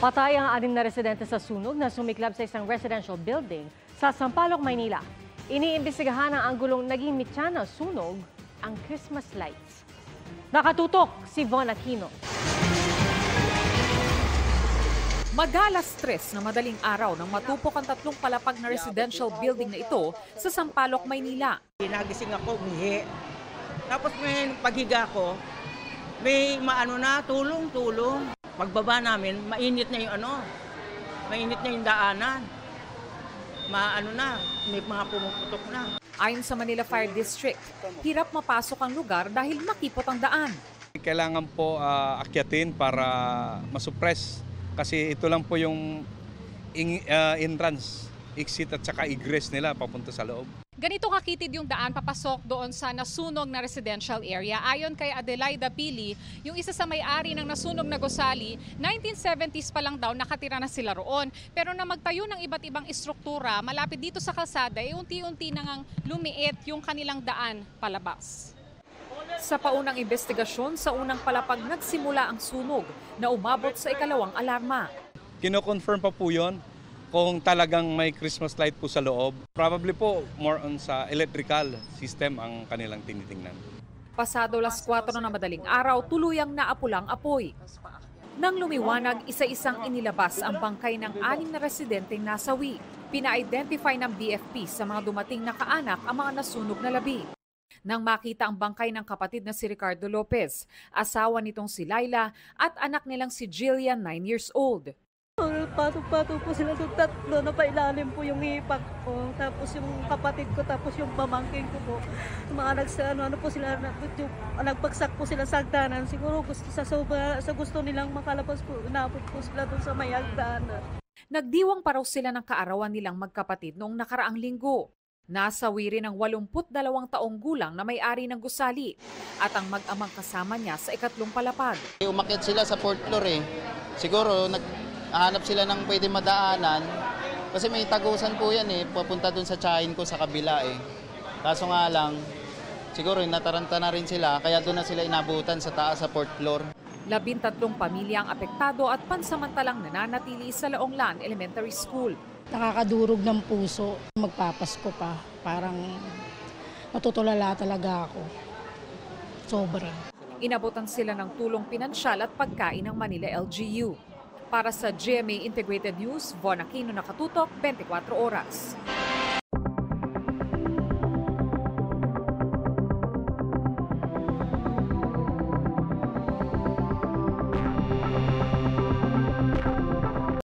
Patay ang 6 na residente sa sunog na sumiklab sa isang residential building sa Sampaloc, Maynila. Iniimbestigahan ang anggulong naging mitya ng sunog ang Christmas lights. Nakatutok si Von Aquino. Madalas stress na madaling araw nang matupok ang 3 palapag na residential building na ito sa Sampaloc, Maynila. Nagising ako, umihi. Tapos may paghiga ko, may tulong. Pagbaba namin, mainit na yung daanan. May mga pumuputok na. Ayon sa Manila Fire District, hirap mapasok ang lugar dahil makipot ang daan. Kailangan po akyatin para masuppress kasi ito lang po yung entrance, exit at saka egress nila papunta sa loob. Ganito kakitid yung daan papasok doon sa nasunog na residential area. Ayon kay Adelaida Pili, yung isa sa may-ari ng nasunog na gusali, 1970s pa lang daw nakatira na sila roon. Pero na magtayo ng iba't ibang istruktura malapit dito sa kalsada, unti-unti nang lumiit yung kanilang daan palabas. Sa paunang investigasyon, sa unang palapag nagsimula ang sunog na umabot sa ikalawang alarma. Kino-confirm pa po yun kung talagang may Christmas light po sa loob. Probably po more on sa electrical system ang kanilang tinitingnan. Pasado 4:00 na madaling araw, tuluyang naapulang apoy. Nang lumiwanag, isa-isang inilabas ang bangkay ng 6 na residenteng nasawi. Pina-identify ng BFP sa mga dumating na kaanak ang mga nasunog na labi. Nang makita ang bangkay ng kapatid na si Ricardo Lopez, asawa nitong si Laila at anak nilang si Jillian, 9 years old. Pato-pato po sila doon, 3 na pailalim po yung ipak ko. Tapos yung kapatid ko, tapos yung pamangkin ko po. Mga nagpagsak po sila sa hagdanan. Siguro sa gusto nilang makalabas po, inabot po sila doon sa may hagdanan. Nagdiwang pa raw sila ng kaarawan nilang magkapatid noong nakaraang linggo. Nasawi rin ang 82 taong gulang na may-ari ng gusali at ang mag-amang kasama niya sa ikatlong palapag. Umakyat sila sa 4th floor Siguro hanap sila ng pwede madaanan kasi may tagusan po yan papunta dun sa tsahin ko sa kabila Kaso nga lang, siguro nataranta na rin sila kaya doon na sila inabutan sa taas sa 4th floor. 13 pamilya ang apektado at pansamantalang nananatili sa Laonglan Elementary School. Nakakadurog ng puso, magpapasko pa. Parang natutulala talaga ako. Sobra. Inabutan sila ng tulong pinansyal at pagkain ng Manila LGU. Para sa GMA Integrated News, Von Aquino, nakatutok, 24 oras.